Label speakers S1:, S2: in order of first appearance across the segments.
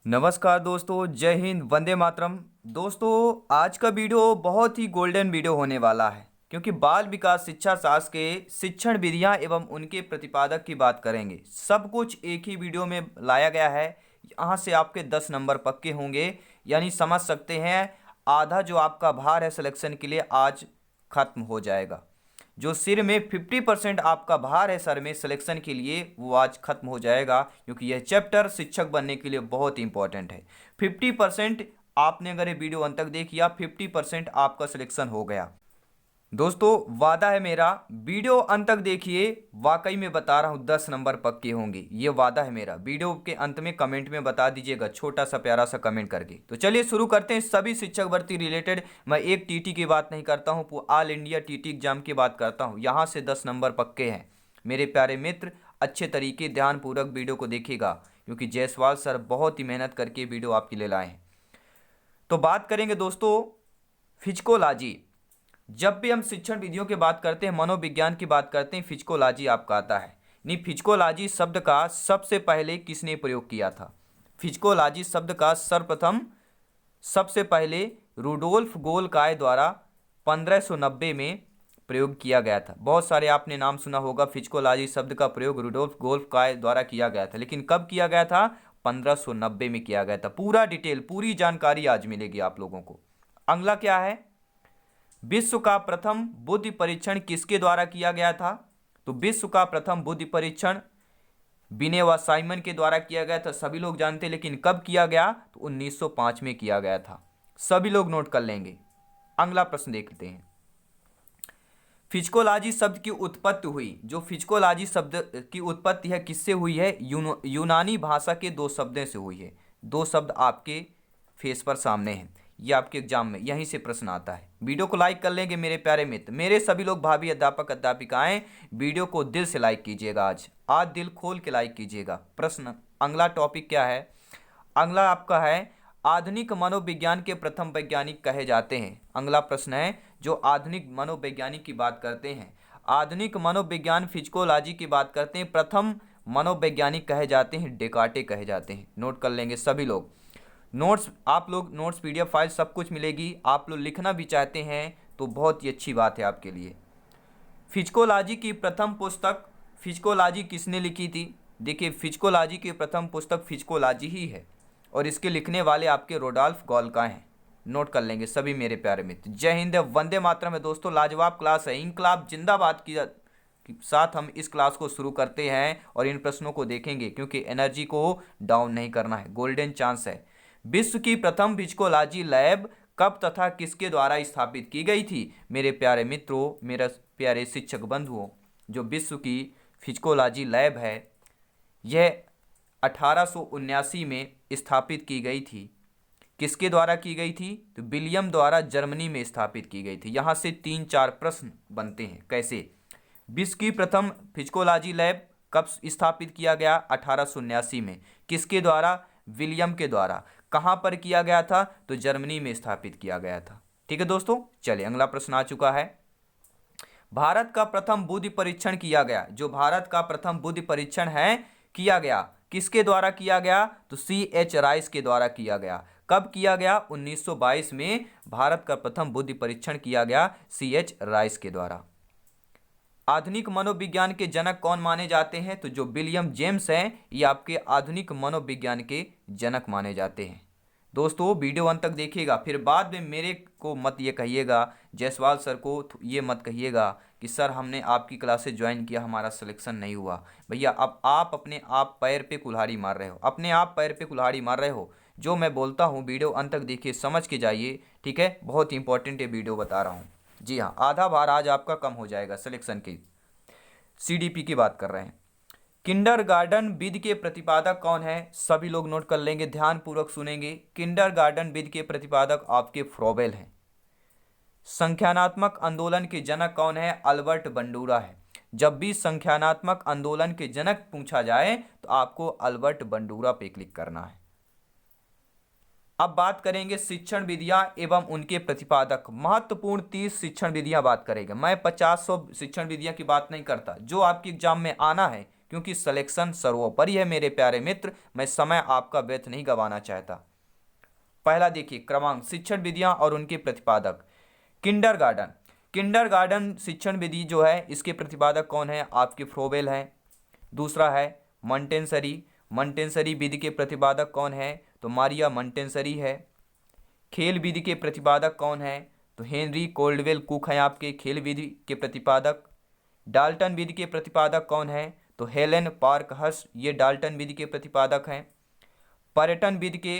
S1: नमस्कार दोस्तों, जय हिंद, वंदे मातरम। दोस्तों, आज का वीडियो बहुत ही गोल्डन वीडियो होने वाला है क्योंकि बाल विकास शिक्षा शास्त्र के शिक्षण विधियां एवं उनके प्रतिपादक की बात करेंगे। सब कुछ एक ही वीडियो में लाया गया है। यहाँ से आपके 10 नंबर पक्के होंगे, यानी समझ सकते हैं आधा जो आपका भार है सिलेक्शन के लिए आज खत्म हो जाएगा। जो सिर में 50% आपका भार है सर में सिलेक्शन के लिए, वो आज खत्म हो जाएगा क्योंकि यह चैप्टर शिक्षक बनने के लिए बहुत इंपॉर्टेंट है। 50% आपने अगर ये वीडियो अंत तक देखिया, 50% आपका सिलेक्शन हो गया। दोस्तों, वादा है मेरा, वीडियो अंत तक देखिए। वाकई में बता रहा हूँ 10 नंबर पक्के होंगे, ये वादा है मेरा। वीडियो के अंत में कमेंट में बता दीजिएगा, छोटा सा प्यारा सा कमेंट करके। तो चलिए शुरू करते हैं। सभी शिक्षक भर्ती रिलेटेड, मैं एक टीटी की बात नहीं करता हूँ, ऑल इंडिया टीटी एग्जाम की बात करता हूँ। यहाँ से 10 नंबर पक्के हैं। मेरे प्यारे मित्र, अच्छे तरीके ध्यानपूर्वक वीडियो को देखिएगा क्योंकि जायसवाल सर बहुत ही मेहनत करके वीडियो आपके लिए लाए हैं। तो बात करेंगे दोस्तों फिजिकोलॉजी। जब भी हम शिक्षण विधियों की बात करते हैं, मनोविज्ञान की बात करते हैं, फिजिकोलॉजी आपका आता है। नहीं, फिजिकोलॉजी शब्द का सबसे पहले किसने प्रयोग किया था? फिजिकोलॉजी शब्द का सर्वप्रथम सबसे पहले रुडोल्फ गोलकाय द्वारा 1590 में प्रयोग किया गया था। बहुत सारे आपने नाम सुना होगा, फिजिकोलॉजी शब्द का प्रयोग रुडोल्फ गोल्फकाय द्वारा किया गया था, लेकिन कब किया गया था? 1590 में किया गया था। पूरा डिटेल, पूरी जानकारी आज मिलेगी आप लोगों को। अगला क्या है? विश्व का प्रथम बुद्धि परीक्षण किसके द्वारा किया गया था? तो विश्व का प्रथम बुद्धि परीक्षण बिने व साइमन के द्वारा किया गया था, सभी लोग जानते हैं। लेकिन कब किया गया? तो 1905 में किया गया था। सभी लोग नोट कर लेंगे। अगला प्रश्न देखते हैं। फिजिकोलॉजी शब्द की उत्पत्ति हुई, जो फिजिकोलॉजी शब्द की उत्पत्ति है किससे हुई है? यूनानी भाषा के दो शब्दों से हुई है। दो शब्द आपके फेस पर सामने हैं, ये आपके एग्जाम में यहीं से प्रश्न आता है। वीडियो को लाइक कर लेंगे मेरे प्यारे मित्र। मेरे सभी लोग भाभी अध्यापक अध्यापिकाएं, वीडियो को दिल से लाइक कीजिएगा। आज दिल खोल के लाइक कीजिएगा। प्रश्न अगला टॉपिक क्या है? अगला आपका है आधुनिक मनोविज्ञान के प्रथम वैज्ञानिक कहे जाते हैं। अगला प्रश्न है, जो आधुनिक मनोवैज्ञानिक की बात करते हैं, आधुनिक मनोविज्ञान फिजिकोलॉजी की बात करते हैं, प्रथम मनोवैज्ञानिक कहे जाते हैं, डेकार्टे कहे जाते हैं। नोट कर लेंगे सभी लोग। नोट्स आप लोग, नोट्स पीडीएफ फाइल सब कुछ मिलेगी। आप लोग लिखना भी चाहते हैं तो बहुत ही अच्छी बात है आपके लिए। फिजिकोलॉजी की प्रथम पुस्तक फिजिकोलॉजी किसने लिखी थी? देखिए, फिजिकोलॉजी की प्रथम पुस्तक फिजिकोलॉजी ही है और इसके लिखने वाले आपके रोडोल्फ गोल्का हैं। नोट कर लेंगे सभी मेरे प्यारे मित्र। जय हिंद, वंदे मातरम है दोस्तों। लाजवाब क्लास है, इनकलाब जिंदाबाद की साथ हम इस क्लास को शुरू करते हैं और इन प्रश्नों को देखेंगे क्योंकि एनर्जी को डाउन नहीं करना है, गोल्डन चांस है। विश्व की प्रथम फिजिकोलॉजी लैब कब तथा किसके द्वारा स्थापित की गई थी? मेरे प्यारे मित्रों, मेरे प्यारे शिक्षक बंधुओं, जो विश्व की फिजिकोलॉजी लैब है यह 1879 में स्थापित की गई थी। किसके द्वारा की गई थी? तो विलियम द्वारा जर्मनी में स्थापित की गई थी। यहाँ से 3-4 प्रश्न बनते हैं। कैसे? विश्व की प्रथम फिजिकोलॉजी लैब कब स्थापित किया गया? 1879 में। किसके द्वारा? विलियम के द्वारा। कहाँ पर किया गया था? तो जर्मनी में स्थापित किया गया था। ठीक है दोस्तों, चलिए अगला प्रश्न आ चुका है। भारत का प्रथम बुद्धि परीक्षण किया गया, जो भारत का प्रथम बुद्धि परीक्षण है किया गया, किसके द्वारा किया गया? तो CH राइस के द्वारा किया गया। कब किया गया? 1922 में भारत का प्रथम बुद्धि परीक्षण किया गया CH राइस के द्वारा। आधुनिक मनोविज्ञान के जनक कौन माने जाते हैं? तो जो विलियम जेम्स हैं, ये आपके आधुनिक मनोविज्ञान के जनक माने जाते हैं। दोस्तों, वीडियो अंत तक देखिएगा, फिर बाद में मेरे को मत ये कहिएगा, जायसवाल सर को ये मत कहिएगा कि सर हमने आपकी क्लासेस ज्वाइन किया, हमारा सिलेक्शन नहीं हुआ। भैया, अब आप अपने आप पैर पे कुल्हाड़ी मार रहे हो, अपने आप पैर पे कुल्हाड़ी मार रहे हो। जो मैं बोलता हूँ वीडियो अंत तक देखिए, समझ के जाइए। ठीक है, बहुत इंपॉर्टेंट ये वीडियो बता रहा हूँ। जी हाँ, आधा भार आज आपका कम हो जाएगा सिलेक्शन की। CDP की बात कर रहे हैं। किंडरगार्टन विधि के प्रतिपादक कौन है? सभी लोग नोट कर लेंगे, ध्यान पूर्वक सुनेंगे। किंडरगार्टन विधि के प्रतिपादक आपके फ्रोबेल हैं। संख्यानात्मक आंदोलन के जनक कौन है? अल्बर्ट बंडूरा है। जब भी संख्यानात्मक आंदोलन के जनक पूछा जाए तो आपको अल्बर्ट बंडूरा पे क्लिक करना है। अब बात करेंगे शिक्षण विधियां एवं उनके प्रतिपादक। महत्वपूर्ण 30 शिक्षण विधियां बात करेंगे। मैं 50-100 शिक्षण विधियां की बात नहीं करता, जो आपके एग्जाम में आना है क्योंकि सिलेक्शन सर्वोपरि है मेरे प्यारे मित्र, मैं समय आपका व्यर्थ नहीं गंवाना चाहता। पहला देखिए क्रमांक, शिक्षण विधियां और उनके प्रतिपादक। किंडरगार्टन, किंडरगार्टन शिक्षण विधि जो है इसके प्रतिपादक कौन है? आपके फ्रोबेल हैं। दूसरा है मॉन्टेसरी, मॉन्टेसरी विधि के प्रतिपादक कौन है? तो मारिया मॉन्टेसरी है। खेल विधि के प्रतिपादक कौन है? तो हेनरी कोल्डवेल कुक हैं आपके खेल विधि के प्रतिपादक। डाल्टन विधि के प्रतिपादक कौन है? तो हेलेन पार्कहर्स्ट, ये डाल्टन विधि के प्रतिपादक हैं। पर्यटन विधि के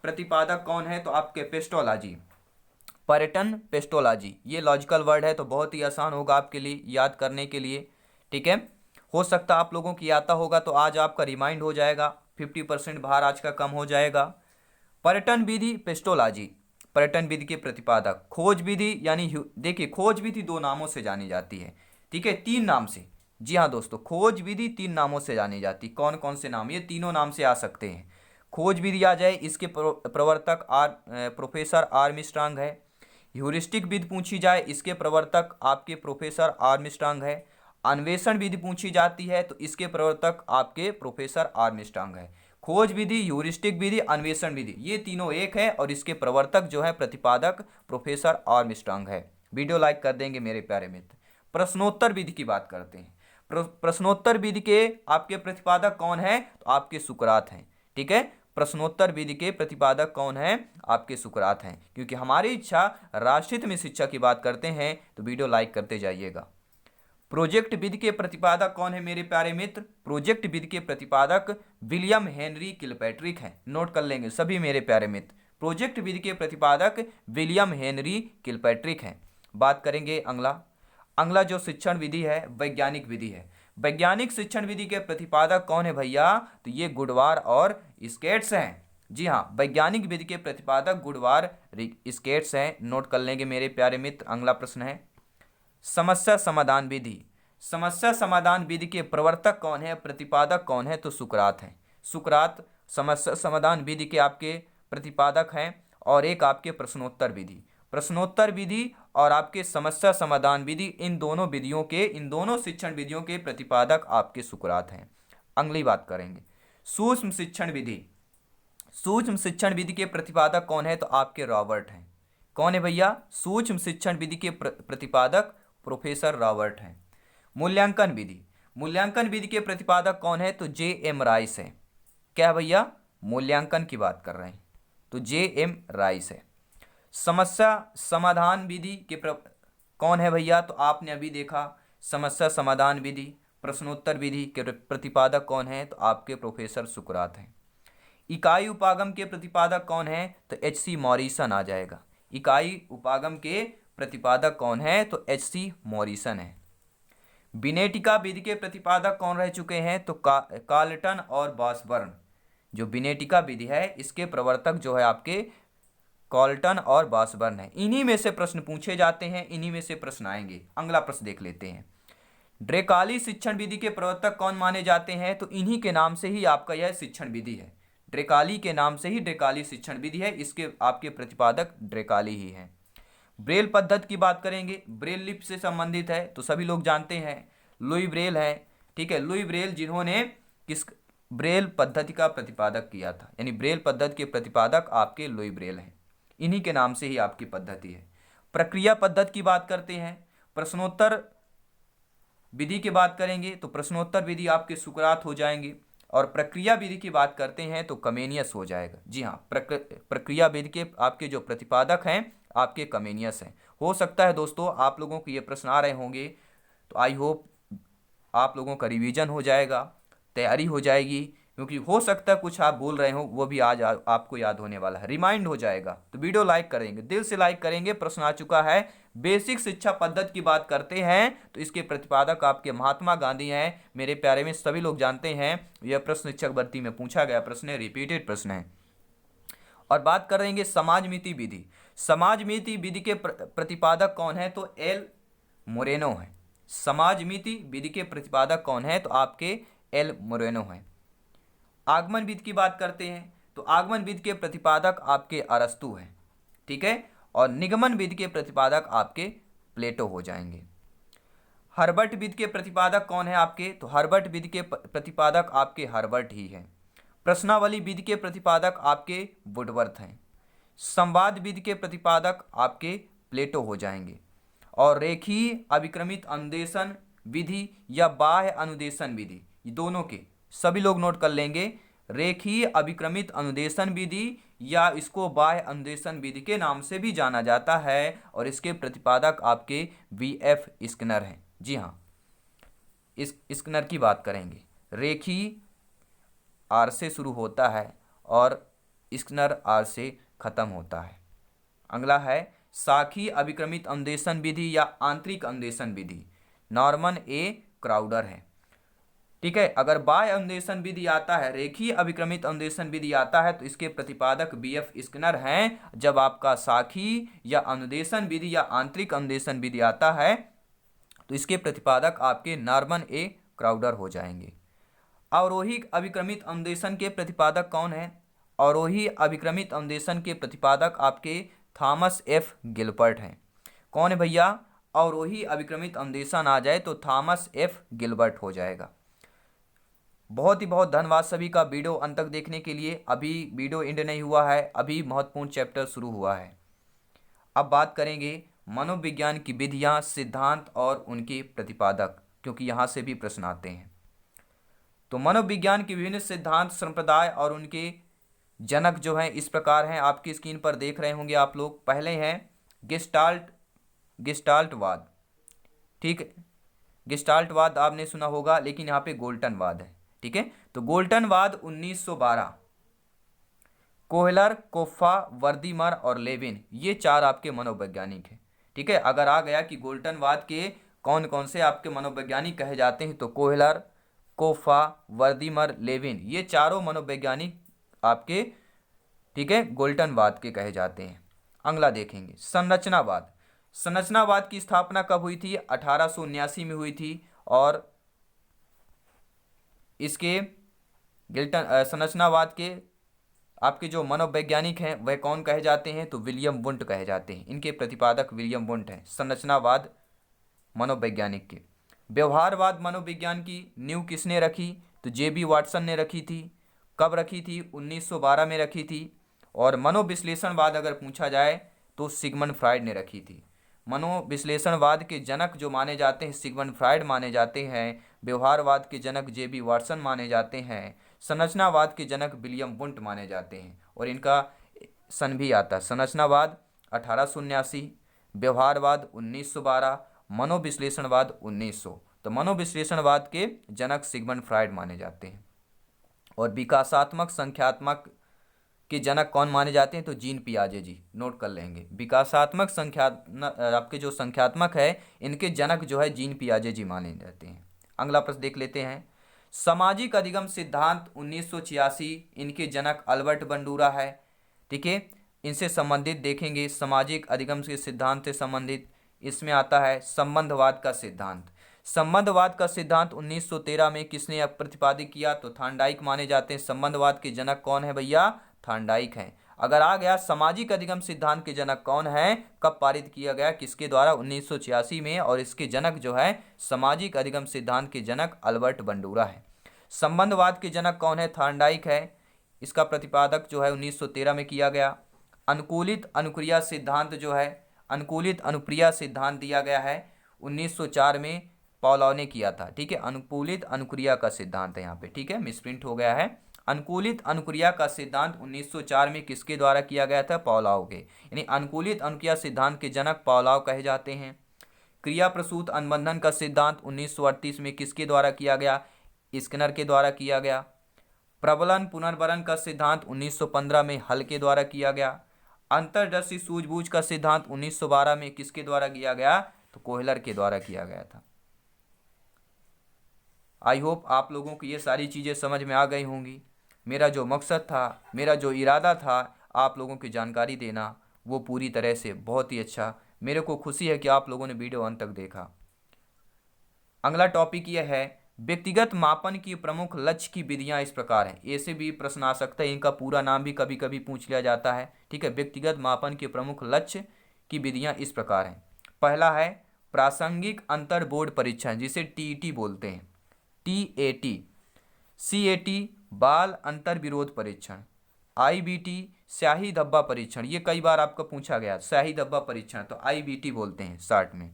S1: प्रतिपादक कौन है? तो आपके पेस्टोलॉजी, पर्यटन पेस्टोलॉजी, ये लॉजिकल वर्ड है तो बहुत ही आसान होगा आपके लिए याद करने के लिए। ठीक है, हो सकता आप लोगों की आता होगा तो आज आपका रिमाइंड हो जाएगा, 50% भार आज का कम हो जाएगा। पर्यटन विधि पेस्टोलॉजी, पर्यटन विधि के प्रतिपादक। खोज विधि यानी देखिए खोज विधि दो नामों से जानी जाती है, ठीक है, तीन नाम से। जी हाँ दोस्तों, खोज विधि तीन नामों से जानी जाती। कौन कौन से नाम? ये तीनों नाम से आ सकते हैं। खोज विधि आ जाए, इसके प्रवर्तक प्रोफेसर आर्मस्ट्रांग है। ह्यूरिस्टिक विधि पूछी जाए, इसके प्रवर्तक आपके प्रोफेसर आर्मस्ट्रांग है। अन्वेषण विधि पूछी जाती है तो इसके प्रवर्तक आपके प्रोफेसर आर्मस्ट्रांग है। खोज विधि, ह्यूरिस्टिक विधि, अन्वेषण विधि, ये तीनों एक है और इसके प्रवर्तक जो है प्रतिपादक प्रोफेसर आर्मस्ट्रांग है। वीडियो लाइक कर देंगे मेरे प्यारे मित्र। प्रश्नोत्तर विधि की बात करते हैं। प्रश्नोत्तर विधि के आपके प्रतिपादक कौन है? तो आपके सुकरात हैं। ठीक है, प्रश्नोत्तर विधि के प्रतिपादक कौन है? आपके सुकरात हैं। क्योंकि हमारी इच्छा राष्ट्रहित में शिक्षा की बात करते हैं तो वीडियो लाइक करते जाइएगा। प्रोजेक्ट विधि के प्रतिपादक कौन है मेरे प्यारे मित्र? प्रोजेक्ट विधि के प्रतिपादक विलियम हेनरी किलपैट्रिक हैं। नोट कर लेंगे सभी मेरे प्यारे मित्र, प्रोजेक्ट विधि के प्रतिपादक विलियम हेनरी किलपैट्रिक हैं। बात करेंगे अगला, अगला जो शिक्षण विधि है वैज्ञानिक विधि है। वैज्ञानिक शिक्षण विधि के प्रतिपादक कौन है भैया? तो ये गुडवार और स्केट्स हैं। जी हाँ, वैज्ञानिक विधि के प्रतिपादक गुडवार स्केट्स हैं। नोट कर लेंगे मेरे प्यारे मित्र। अगला प्रश्न है समस्या समाधान विधि। समस्या समाधान विधि के प्रवर्तक कौन है? प्रतिपादक कौन है? तो सुकरात हैं। सुकरात समस्या समाधान विधि के आपके प्रतिपादक हैं। और एक आपके प्रश्नोत्तर विधि, प्रश्नोत्तर विधि और आपके समस्या समाधान विधि, इन दोनों विधियों के, इन दोनों शिक्षण विधियों के प्रतिपादक आपके सुकरात हैं। अगली बात करेंगे सूक्ष्म शिक्षण विधि। सूक्ष्म शिक्षण विधि के प्रतिपादक कौन है? तो आपके रॉबर्ट हैं। कौन है भैया? सूक्ष्म शिक्षण विधि के प्रतिपादक प्रोफेसर रॉबर्ट हैं। मूल्यांकन विधि, मूल्यांकन विधि के प्रतिपादक कौन है? तो जे एम राइस है। क्या भैया? मूल्यांकन की बात कर रहे हैं तो जे एम राइस है। समस्या समाधान विधि के कौन है भैया? तो आपने अभी देखा समस्या समाधान विधि, प्रश्नोत्तर विधि के प्रतिपादक कौन है? तो आपके प्रोफेसर सुकरात हैं। इकाई उपागम के प्रतिपादक कौन है? तो एच सी मॉरिसन आ जाएगा। इकाई उपागम के प्रतिपादक कौन है? तो एच सी मॉरिसन है। बिनेटिका विधि के प्रतिपादक कौन रह चुके हैं? तो कार्लटन और बॉसबर्न। जो बिनेटिका विधि है इसके प्रवर्तक जो है आपके कार्लटन और बॉसबर्न है। इन्हीं में से प्रश्न पूछे जाते हैं, इन्हीं में से प्रश्न आएंगे। अगला प्रश्न देख लेते हैं। ड्रेकाली शिक्षण विधि के प्रवर्तक कौन माने जाते हैं? तो इन्हीं के नाम से ही आपका यह शिक्षण विधि है। ड्रेकाली के नाम से ही ड्रेकाली शिक्षण विधि है, इसके आपके प्रतिपादक ड्रेकाली ही हैं। ब्रेल पद्धति की बात करेंगे, ब्रेल लिपि से संबंधित है तो सभी लोग जानते हैं लुई ब्रेल है। ठीक है, लुई ब्रेल जिन्होंने किस ब्रेल पद्धति का प्रतिपादक किया था, यानी ब्रेल पद्धति के प्रतिपादक आपके लुई ब्रेल हैं। इन्हीं के नाम से ही आपकी पद्धति है। प्रक्रिया पद्धति की बात करते हैं, प्रश्नोत्तर विधि की बात करेंगे तो प्रश्नोत्तर विधि आपके सुकरात हो जाएंगे। और प्रक्रिया विधि की बात करते हैं तो कमेनियस हो जाएगा। जी हाँ, प्रक्रिया विधि के आपके जो प्रतिपादक हैं आपके कमेनियस हैं। हो सकता है दोस्तों आप लोगों को ये प्रश्न आ रहे होंगे तो आई होप आप लोगों का रिवीजन हो जाएगा, तैयारी हो जाएगी, क्योंकि हो सकता है कुछ आप भूल रहे हो वो भी आज आपको याद होने वाला है, रिमाइंड हो जाएगा। तो वीडियो लाइक करेंगे, दिल से लाइक करेंगे। प्रश्न आ चुका है, बेसिक शिक्षा पद्धति की बात करते हैं तो इसके प्रतिपादक आपके महात्मा गांधी हैं। मेरे प्यारे में सभी लोग जानते हैं यह प्रश्न शिक्षक भर्ती में पूछा गया प्रश्न है, रिपीटेड प्रश्न है। और बात करेंगे समाजमिति विधि। समाजमिति विधि के प्रतिपादक कौन है? तो एल मोरेनो है। समाजमिति विधि के प्रतिपादक कौन है? तो आपके एल मोरेनो है। आगमन विधि की बात करते हैं तो आगमन विधि के प्रतिपादक आपके अरस्तु हैं। ठीक है, और निगमन विधि के प्रतिपादक आपके प्लेटो हो जाएंगे। हर्बर्ट विधि के प्रतिपादक कौन है आपके? तो हर्बर्ट विधि के प्रतिपादक आपके हर्बर्ट ही हैं। प्रश्नावली विधि के प्रतिपादक आपके वुडवर्थ हैं। संवाद विधि के प्रतिपादक आपके प्लेटो हो जाएंगे। और रेखीय अभिक्रमित अनुदेशन विधि या बाह्य अनुदेशन विधि, ये दोनों के सभी लोग नोट कर लेंगे। रेखीय अभिक्रमित अनुदेशन विधि या इसको बाह्य अनुदेशन विधि के नाम से भी जाना जाता है और इसके प्रतिपादक आपके वी.एफ. स्किनर हैं। जी हाँ, इस स्किनर की बात करेंगे। रेखीय आर से शुरू होता है और स्किनर आर से खत्म होता है। अगला है शाखीय अभिक्रमित अनुदेशन विधि या आंतरिक अनुदेशन विधि, नॉर्मन ए क्राउडर है। ठीक है, अगर बाह्य अनुदेशन विधि आता है, रेखीय अभिक्रमित अनुदेशन विधि आता है तो इसके प्रतिपादक बी.एफ. स्किनर हैं। जब आपका शाखीय या अनुदेशन विधि या आंतरिक अनुदेशन विधि आता है तो इसके प्रतिपादक आपके नॉर्मन ए क्राउडर हो जाएंगे। अवरोही अभिक्रमित अनुदेशन के प्रतिपादक कौन है? अवरोही अभिक्रमित अनुदेशन के प्रतिपादक आपके थॉमस एफ गिलबर्ट हैं। कौन है भैया? अवरोही अभिक्रमित अनुदेशन आ जाए तो थॉमस एफ गिलबर्ट हो जाएगा। बहुत ही बहुत धन्यवाद सभी का वीडियो अंत तक देखने के लिए। अभी वीडियो एंड नहीं हुआ है, अभी महत्वपूर्ण चैप्टर शुरू हुआ है। अब बात करेंगे मनोविज्ञान की विधियां, सिद्धांत और उनके प्रतिपादक, क्योंकि यहाँ से भी प्रश्न आते हैं। तो मनोविज्ञान के विभिन्न सिद्धांत, संप्रदाय और उनके जनक जो हैं इस प्रकार हैं, आपकी स्क्रीन पर देख रहे होंगे आप लोग। पहले हैं गेस्टाल्टवाद। ठीक है, गेस्टाल्टवाद आपने सुना होगा, लेकिन यहाँ पे गोल्टनवाद है। ठीक है, तो गोल्टनवाद 1912, कोहलर, कोफ्फा, वर्दीमर और लेविन, ये चार आपके मनोवैज्ञानिक हैं। ठीक है, अगर आ गया कि गोल्टनवाद के कौन कौन से आपके मनोवैज्ञानिक कहे जाते हैं तो कोहलर, कोफ्फा, वर्दीमर, लेविन, ये चारों मनोवैज्ञानिक आपके, ठीक है, गोल्टनवाद के कहे जाते हैं। अगला देखेंगे संरचनावाद। संरचनावाद की स्थापना कब हुई थी? 1879 में हुई थी। और इसके संरचनावाद के आपके जो मनोवैज्ञानिक हैं वह कौन कहे जाते हैं? तो विलियम वुंट कहे जाते हैं। इनके प्रतिपादक विलियम वुंट हैं संरचनावाद मनोवैज्ञानिक के। व्यवहारवाद मनोविज्ञान की नींव किसने रखी? तो जे.बी. वाटसन ने रखी थी। कब रखी थी? 1912 में रखी थी। और मनोविश्लेषणवाद अगर पूछा जाए तो सिगमंड फ्राइड ने रखी थी। मनोविश्लेषणवाद के जनक जो माने जाते हैं सिगमंड फ्राइड माने जाते हैं। व्यवहारवाद के जनक जे.बी. वाटसन माने जाते हैं। संरचनावाद के जनक विलियम वुंट माने जाते हैं। और इनका सन भी आता है। संरचनावाद 1879, व्यवहारवाद 1912, मनोविश्लेषणवाद 1900। तो मनोविश्लेषणवाद के जनक सिगमंड फ्राइड माने जाते हैं। और विकासात्मक संख्यात्मक के जनक कौन माने जाते हैं? तो जीन पियाजे जी, नोट कर लेंगे। विकासात्मक आपके जो संख्यात्मक है इनके जनक जो है जीन पियाजे जी माने जाते हैं। अगला प्रश्न देख लेते हैं। सामाजिक अधिगम सिद्धांत 1986, इनके जनक अल्बर्ट बंडूरा है। ठीक है, इनसे संबंधित देखेंगे सामाजिक अधिगम के सिद्धांत से संबंधित। इसमें आता है संबंधवाद का सिद्धांत। संबंधवाद का सिद्धांत 1913 में किसने प्रतिपादित किया? तो थॉर्नडाइक माने जाते हैं। संबंधवाद के जनक कौन है भैया? थॉर्नडाइक हैं। अगर आ गया सामाजिक अधिगम सिद्धांत के जनक कौन है, कब पारित किया गया, किसके द्वारा? 1986 में। और इसके जनक जो है सामाजिक अधिगम सिद्धांत के जनक अल्बर्ट बंडूरा है। संबंधवाद के जनक कौन है? थॉर्नडाइक है। इसका प्रतिपादक जो है 1913 में किया गया। अनुकूलित अनुक्रिया सिद्धांत जो है, अनुकूलित अनुक्रिया सिद्धांत दिया गया है 1904 में, पॉलाव ने किया था। ठीक है, अनुकूलित अनुक्रिया का सिद्धांत है यहाँ पे। ठीक है, मिसप्रिंट हो गया है। अनुकूलित अनुक्रिया का सिद्धांत 1904 में किसके द्वारा किया गया था? पॉलाव के। यानी अनुकूलित अनुक्रिया सिद्धांत के जनक पॉलाव कहे जाते हैं। क्रिया प्रसूत अनुबंधन का सिद्धांत 1938 में किसके द्वारा किया गया? स्किनर के द्वारा किया गया। प्रबलन पुनर्वरण का सिद्धांत 1915 में हल के द्वारा किया गया। अंतर्दृष्टि सूझबूझ का सिद्धांत 1912 में किसके द्वारा किया गया? तो कोहलर के द्वारा किया गया था। आई होप आप लोगों को ये सारी चीज़ें समझ में आ गई होंगी। मेरा जो मकसद था, मेरा जो इरादा था आप लोगों की जानकारी देना, वो पूरी तरह से बहुत ही अच्छा। मेरे को खुशी है कि आप लोगों ने वीडियो अंत तक देखा। अगला टॉपिक ये है व्यक्तिगत मापन की प्रमुख लक्ष्य की विधियां इस प्रकार हैं। ऐसे भी प्रश्न आ सकता है, इनका पूरा नाम भी कभी कभी पूछ लिया जाता है। ठीक है, व्यक्तिगत मापन के प्रमुख लक्ष्य की विधियां इस प्रकार हैं। पहला है प्रासंगिक अंतर बोर्ड परीक्षण जिसे टीईटी बोलते हैं, टीएटी, सीएटी बाल अंतर विरोध परीक्षण, आईबीटी स्याही धब्बा परीक्षण, ये कई बार आपका पूछा गया स्याही धब्बा परीक्षण, तो आईबीटी बोलते हैं शॉर्ट में।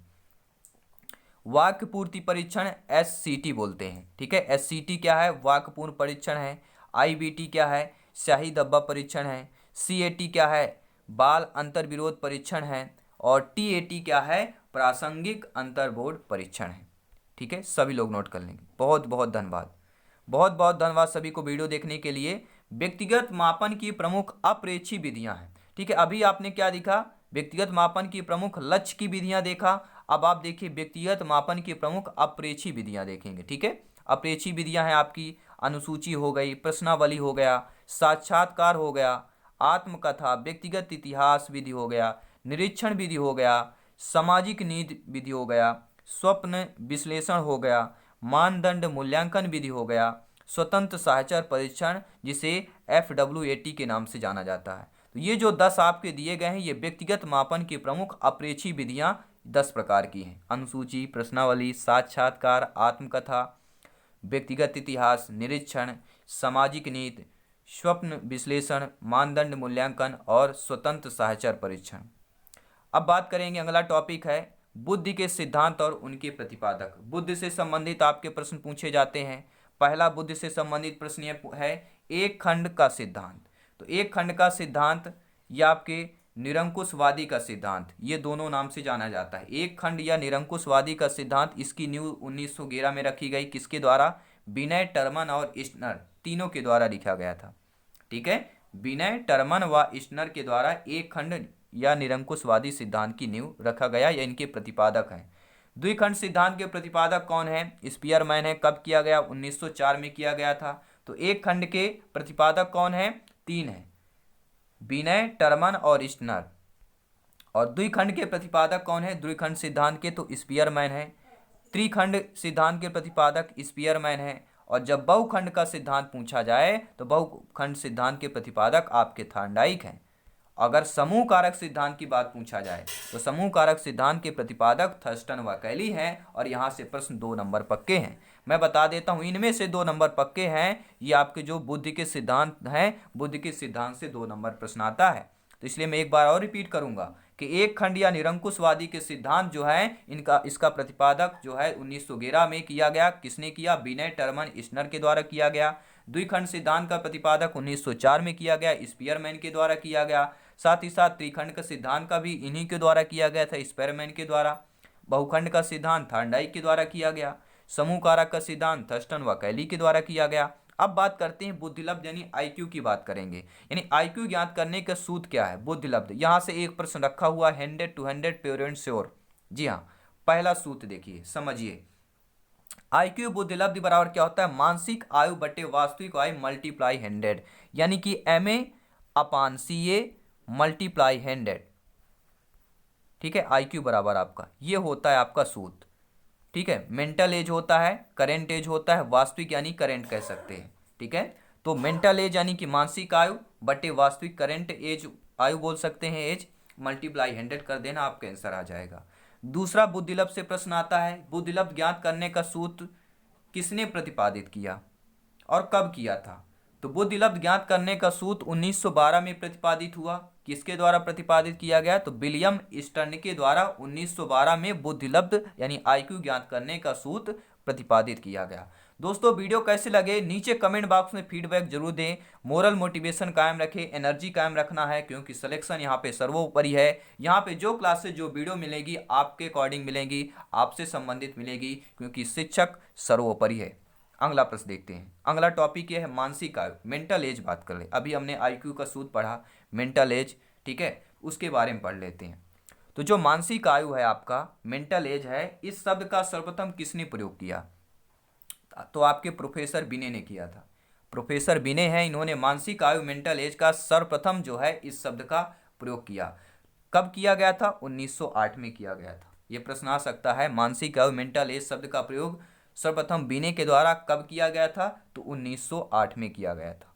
S1: वाक्य पूर्ति परीक्षण एससीटी बोलते हैं, ठीक है। एससीटी क्या है? वाक्य पूर्ण परीक्षण है। आईबीटी क्या है? स्याही धब्बा परीक्षण है। सीएटी क्या है? बाल अंतर विरोध परीक्षण है। और टीएटी क्या है? प्रासंगिक अंतर बोर्ड परीक्षण है, ठीक है। सभी लोग नोट कर लेंगे। बहुत बहुत धन्यवाद, बहुत बहुत धन्यवाद सभी को वीडियो देखने के लिए। व्यक्तिगत मापन की प्रमुख अप्रेक्षी विधियां हैं, ठीक है। अभी आपने क्या देखा? व्यक्तिगत मापन की प्रमुख लक्ष्य की विधियां देखा। अब आप देखिए व्यक्तिगत मापन की प्रमुख अप्रेक्षी विधियां देखेंगे, ठीक है। अप्रेक्षी विधियां हैं आपकी अनुसूची हो गई, प्रश्नावली हो गया, साक्षात्कार हो गया, आत्मकथा, व्यक्तिगत इतिहास विधि हो गया, निरीक्षण विधि हो गया, सामाजिक नीति विधि हो गया, स्वप्न विश्लेषण हो गया, मानदंड मूल्यांकन विधि हो गया, स्वतंत्र साहचर्य परीक्षण जिसे FWAT के नाम से जाना जाता है। तो ये जो 10 आपके दिए गए हैं, ये व्यक्तिगत मापन की प्रमुख अप्रेक्षी विधियां 10 प्रकार की हैं। अनुसूची, प्रश्नावली, साक्षात्कार, आत्मकथा, व्यक्तिगत इतिहास, निरीक्षण, सामाजिक नीति, स्वप्न विश्लेषण, मानदंड मूल्यांकन और स्वतंत्र साहचर्य परीक्षण। अब बात करेंगे, अगला टॉपिक है बुद्धि के सिद्धांत और उनके प्रतिपादक। बुद्धि से संबंधित आपके प्रश्न पूछे जाते हैं। पहला बुद्धि से संबंधित प्रश्न ये है एक खंड का सिद्धांत। तो एक खंड का सिद्धांत या आपके निरंकुशवादी का सिद्धांत, ये दोनों नाम से जाना जाता है। एक खंड या निरंकुशवादी का सिद्धांत, इसकी नींव 1911 में रखी गई। किसके द्वारा? विनय, टर्मन और इस्टनर तीनों के द्वारा लिखा गया था, ठीक है। विनय, टर्मन व इस्टनर के द्वारा एक खंड या निरंकुशवादी सिद्धांत की नींव रखा गया, या इनके प्रतिपादक हैं। द्विखंड सिद्धांत के प्रतिपादक कौन है? स्पीयरमैन है। कब किया गया? 1904 में किया गया था। तो एक खंड के प्रतिपादक कौन है? 3 है, विनय, टर्मन और इस्टनर। और द्विखंड के प्रतिपादक कौन है द्विखंड सिद्धांत के? तो स्पीयरमैन है। त्रिखंड सिद्धांत के प्रतिपादक स्पीयरमैन है। और जब बहुखंड का सिद्धांत पूछा जाए तो बहुखंड सिद्धांत के प्रतिपादक आपके थॉर्नडाइक हैं। अगर समूह कारक सिद्धांत की बात पूछा जाए तो समूह कारक सिद्धांत के प्रतिपादक थर्स्टन व कैली हैं। और यहाँ से प्रश्न 2 नंबर पक्के हैं। मैं बता देता हूँ, इनमें से 2 नंबर पक्के हैं। ये आपके जो बुद्धि के सिद्धांत हैं, बुद्धि के सिद्धांत से 2 नंबर प्रश्न आता है। तो इसलिए मैं एक बार और रिपीट करूंगा कि एक खंड या निरंकुशवादी के सिद्धांत जो है इसका प्रतिपादक जो है 1911 में किया गया। किसने किया? विनय, टर्मन, इस्टनर के द्वारा किया गया। द्विखंड सिद्धांत का प्रतिपादक 1904 में किया गया, स्पीयरमैन के द्वारा किया गया। साथ ही साथ त्रिखंड का सिद्धांत का भी इन्हीं के द्वारा किया गया था, स्पीयरमैन के द्वारा। बहुखंड का सिद्धांत थॉर्नडाइक के द्वारा किया गया। समूह कारक का सिद्धांत थर्स्टन व कैली के द्वारा किया गया। अब बात करते हैं बुद्धिलब्ध यानी आईक्यू की बात करेंगे। यानी आईक्यू ज्ञात करने का सूत्र क्या है? बुद्धिलब्ध। यहाँ से एक प्रश्न रखा हुआ 100 to 100 प्योर एंड श्योर। जी हाँ, पहला सूत्र देखिए, समझिए। आईक्यू बुद्धिलब्ध बराबर क्या होता है? मानसिक आयु बटे वास्तविक आयु मल्टीप्लाई 100, यानी कि MA/CA मल्टीप्लाई 100, ठीक है। आईक्यू बराबर आपका ये होता है आपका सूत्र, ठीक है। मेंटल एज होता है, करेंट एज होता है, वास्तविक यानी करेंट कह सकते हैं, ठीक है। तो मेंटल एज यानी कि मानसिक आयु बटे वास्तविक करेंट एज, आयु बोल सकते हैं एज, मल्टीप्लाई 100 कर देना, आपका आंसर आ जाएगा। दूसरा बुद्धिलब्ध से प्रश्न आता है, बुद्धिलब्ध ज्ञात करने का सूत्र किसने प्रतिपादित किया और कब किया था? तो बुद्धिलब्ध ज्ञात करने का सूत्र 1912 में प्रतिपादित हुआ। किसके द्वारा प्रतिपादित किया गया? तो विलियम ईस्टर्न के द्वारा 1912 में बुद्धिलब्ध यानी आईक्यू ज्ञात करने का सूत्र प्रतिपादित किया गया। दोस्तों वीडियो कैसे लगे नीचे कमेंट बॉक्स में फीडबैक जरूर दें। मोरल मोटिवेशन कायम रखें, एनर्जी कायम रखना है, क्योंकि सिलेक्शन यहाँ पे सर्वोपरि है। यहाँ पे जो क्लासेस जो वीडियो मिलेगी आपके अकॉर्डिंग मिलेंगी, आपसे संबंधित मिलेगी, क्योंकि शिक्षक सर्वोपरि है। अगला प्रश्न देखते हैं। अगला टॉपिक ये है मानसिक आयु, मेंटल एज बात कर ले। अभी हमने आईक्यू का सूत्र पढ़ा, मेंटल एज, ठीक है, उसके बारे में पढ़ लेते हैं। तो जो मानसिक आयु है आपका, मेंटल एज है, इस शब्द का सर्वप्रथम किसने प्रयोग किया? तो आपके प्रोफेसर बिने ने किया था। प्रोफेसर बिने हैं, इन्होंने मानसिक आयु मेंटल एज का सर्वप्रथम जो है इस शब्द का प्रयोग किया। कब किया गया था? 1908 में किया गया था। ये प्रश्न आ सकता है, मानसिक आयु मेंटल एज शब्द का प्रयोग सर्वप्रथम बिने के द्वारा कब किया गया था? तो 1908 में किया गया था,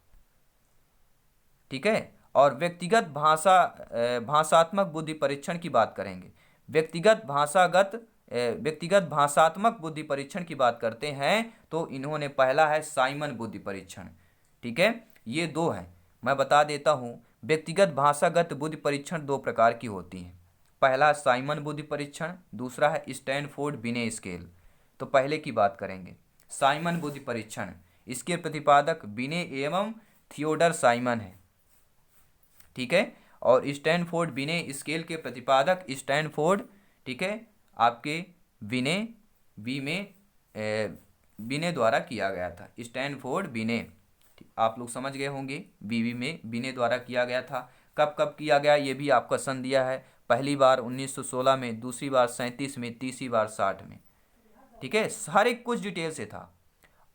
S1: ठीक है। और भाषात्मक बुद्धि परीक्षण की बात करेंगे। व्यक्तिगत भाषागत व्यक्तिगत भाषात्मक बुद्धि परीक्षण की बात करते हैं तो इन्होंने पहला है साइमन बुद्धि परीक्षण। ठीक है, ये दो हैं, मैं बता देता हूँ। व्यक्तिगत भाषागत बुद्धि परीक्षण दो प्रकार की होती हैं। पहला साइमन बुद्धि परीक्षण, दूसरा है स्टैनफोर्ड बिने स्केल। तो पहले की बात करेंगे, साइमन बुद्धि परीक्षण। इसके प्रतिपादक बिने एवं थियोडर साइमन है। ठीक है, और स्टैनफोर्ड बिने स्केल के प्रतिपादक स्टैनफोर्ड, ठीक है, आपके बिने बिने द्वारा किया गया था। स्टैनफोर्ड बिने, आप लोग समझ गए होंगे, बीवी में बिने द्वारा किया गया था। कब कब किया गया ये भी आपका सन दिया है, पहली बार 1916 में, दूसरी बार 37 में, तीसरी बार 60 में। ठीक है, हर एक कुछ डिटेल से था।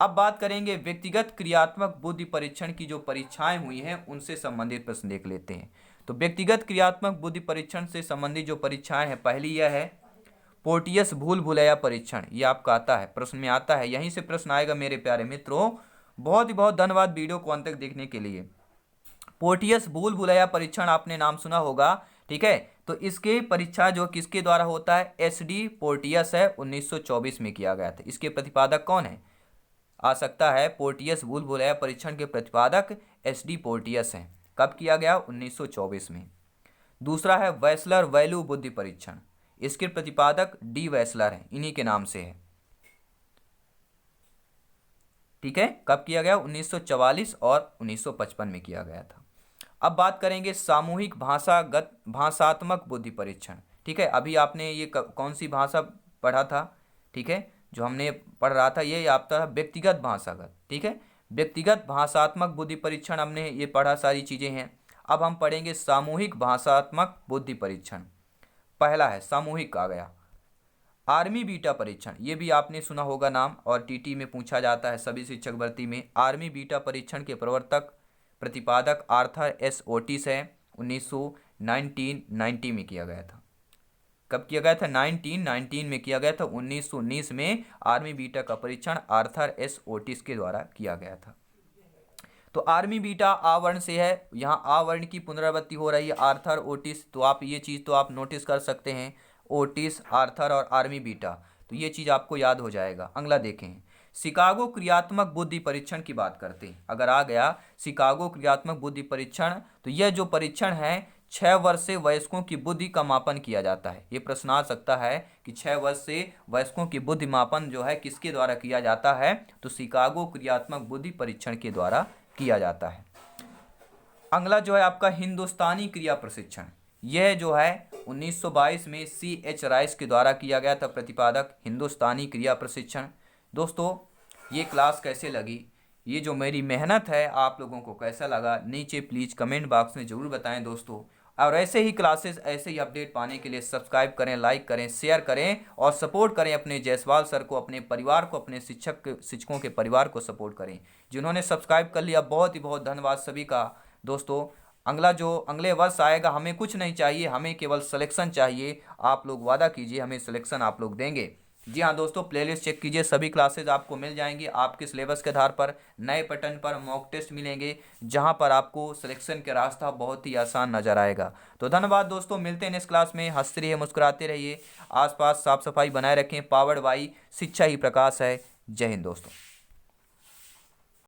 S1: अब बात करेंगे व्यक्तिगत क्रियात्मक बुद्धि परीक्षण की जो परीक्षाएं हुई हैं उनसे संबंधित प्रश्न देख लेते हैं। तो व्यक्तिगत क्रियात्मक बुद्धि परीक्षण से संबंधित जो परीक्षाएं हैं, पहली यह है पोर्टियस भूल भुलैया परीक्षण। ये आपका आता है, प्रश्न में आता है, यहीं से प्रश्न आएगा मेरे प्यारे मित्रों। बहुत ही बहुत धन्यवाद वीडियो को अंत तक देखने के लिए। पोर्टियस भूल भुलैया परीक्षण आपने नाम सुना होगा। ठीक है, तो इसके परीक्षा जो किसके द्वारा होता है, एसडी पोर्टियस है, 1924 में किया गया था। इसके प्रतिपादक कौन है, आ सकता है पोर्टियस भूल भुलैया परीक्षण के प्रतिपादक एसडी पोर्टियस हैं। कब किया गया, 1924 में। दूसरा है वैसलर वैल्यू बुद्धि परीक्षण। इसके प्रतिपादक डी वैसलर हैं, इन्हीं के नाम से है। ठीक है, कब किया गया, 1944 और 1955 में किया गया था। अब बात करेंगे सामूहिक भाषात्मक बुद्धि परीक्षण। ठीक है, अभी आपने ये कौन सी भाषा पढ़ा था, ठीक है, जो हमने पढ़ रहा था ये आपका व्यक्तिगत भाषागत। ठीक है, व्यक्तिगत भाषात्मक बुद्धि परीक्षण हमने ये पढ़ा, सारी चीज़ें हैं। अब हम पढ़ेंगे सामूहिक भाषात्मक बुद्धि परीक्षण। पहला है सामूहिक आ गया आर्मी बीटा परीक्षण, ये भी आपने सुना होगा नाम, और टीटी में पूछा जाता है सभी शिक्षक भर्ती में। आर्मी बीटा परीक्षण के प्रवर्तक प्रतिपादक आर्थर एस ओटिस है, 1990 में किया गया था। कब किया गया था, 1919 में किया गया था। 1919 में आर्मी बीटा का परीक्षण आर्थर एस ओटिस के द्वारा किया गया था। तो आर्मी बीटा आ वर्ण से है, यहाँ आ वर्ण की पुनरावृत्ति हो रही है, आर्थर ओटिस। तो आप ये चीज़ तो आप नोटिस कर सकते हैं, ओटिस, आर्थर और आर्मी बीटा, तो ये चीज़ आपको याद हो जाएगा। अगला देखें, शिकागो क्रियात्मक बुद्धि परीक्षण की बात करते हैं। अगर आ गया शिकागो क्रियात्मक बुद्धि परीक्षण, तो यह जो परीक्षण है 6 वर्ष से वयस्कों की बुद्धि का मापन किया जाता है। ये प्रश्न आ सकता है कि 6 वर्ष से वयस्कों की बुद्धि मापन जो है किसके द्वारा किया जाता है, तो शिकागो क्रियात्मक बुद्धि परीक्षण के द्वारा किया जाता है। अगला जो है आपका हिंदुस्तानी क्रिया प्रशिक्षण, यह जो है 1922 में CH राइस के द्वारा किया गया था, प्रतिपादक हिंदुस्तानी क्रिया प्रशिक्षण। दोस्तों ये क्लास कैसे लगी, ये जो मेरी मेहनत है आप लोगों को कैसा लगा, नीचे प्लीज़ कमेंट बॉक्स में ज़रूर बताएं दोस्तों। और ऐसे ही क्लासेस, ऐसे ही अपडेट पाने के लिए सब्सक्राइब करें, लाइक करें, शेयर करें और सपोर्ट करें अपने जायसवाल सर को, अपने परिवार को, अपने शिक्षकों के परिवार को सपोर्ट करें। जिन्होंने सब्सक्राइब कर लिया बहुत ही बहुत धन्यवाद सभी का। दोस्तों अगले वर्ष आएगा, हमें कुछ नहीं चाहिए, हमें केवल सिलेक्शन चाहिए। आप लोग वादा कीजिए हमें सिलेक्शन आप लोग देंगे। जी हाँ दोस्तों, प्लेलिस्ट चेक कीजिए, सभी क्लासेज आपको मिल जाएंगी। आपके सिलेबस के आधार पर नए पैटर्न पर मॉक टेस्ट मिलेंगे, जहां पर आपको सिलेक्शन का रास्ता बहुत ही आसान नजर आएगा। तो धन्यवाद दोस्तों, मिलते हैं नेक्स्ट क्लास में। हंसते रहिए, मुस्कुराते रहिए, आसपास साफ सफाई बनाए रखें। पावर्ड बाई शिक्षा ही प्रकाश है। जय हिंद दोस्तों।